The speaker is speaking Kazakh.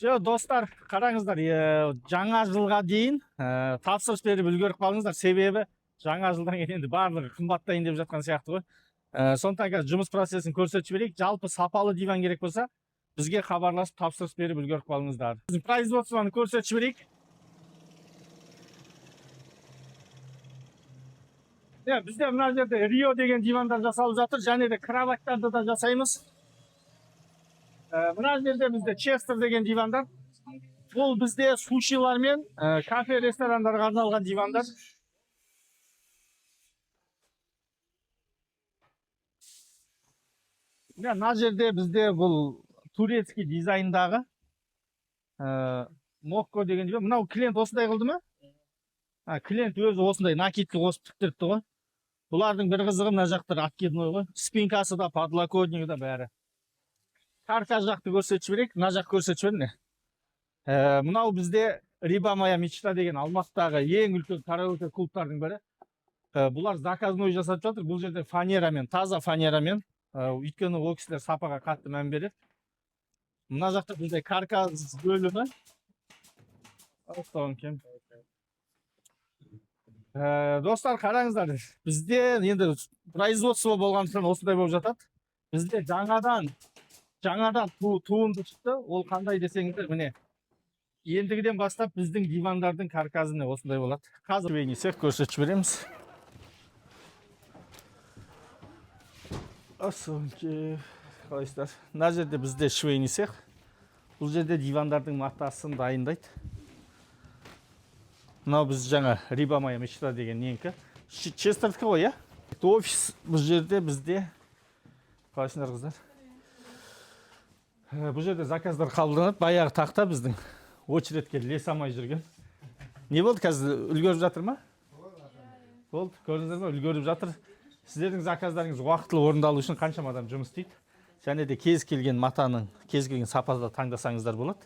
Достар, қараңыздар, жаңа жылға дейін тапсырыс беріп үлгеріп қалыңыздар. Себебі жаңа жылдан кейін енді барлығы қымбаттайын деп жатқан сияқты ғой. Сондықтан қазір жұмыс процесін көрсетіп жіберейік. Жалпы сапалы диван керек болса, бізге хабарласып тапсырыс беріп үлгеріп қалыңыздар. Біздің производствоны көрсетіп жіберейік. Бізде мына жерде Рио деген дивандар жасалып жатыр, және де кроваттарды да жасаймыз. Мына жерде бізде Честер деген дивандар. Бұл бізде сушилар мен кафе ресторандарға арналған дивандар. Мына жерде бізде бұл турецкий дизайндағы Мокко деген диван. Мынау клиент осындай қылды ма? Клиент өзі осындай накидті қосып тіктіріпті ғой. Бұлардың бір қызығы мына жақтар откидной ғой. Спинкасы да, подлокотнигі да бәрі. Каркас жақты көрсетіп жіберейік, мына жақ көрсетіп жіберейік. Мынау бізде Риба моя мечта деген Алматыдағы ең үлкен караоке клубтардың бірі. Бұлар заказной жасап жатыр. Бұл жерде фанерамен, таза фанерамен. Өйткені ол кісілер сапаға қатты мән береді. Мына жақта бізде каркас бөлімі. Достар, қараңыздар. Бізде енді производство болғандықтан осындай болып жатады. Бізде жаңадан туынды шықты. Ол қандай десеңіздер, міне. Ендігіден бастап біздің дивандардың каркасыны осындай болады. Қазір бейнесек көрсетіп жібереміз. Қалайсыздар? Мына жерде бізде швейный цех. Бұл жерде дивандардың матасын дайындайды. Мынау біз жаңа Риба моя мечта деген ненікі. Честердікі ғой, иә? Офис бұл жерде бізде. Қалайсыздар қыздар? Бұл жерде заказдар қабылданады. Баяғы тақта біздің очередке лесамай жүрген. Не болды қазір? Үлгеріп жатыр ма? Болды, көрдіңіздер ме? Үлгеріп жатыр. Сіздердің заказдарыңыз уақытылы орындалу үшін қаншама адам жұмыс істейді. Және де кез келген матаның, кез келген сапада таңдасаңыздар болады.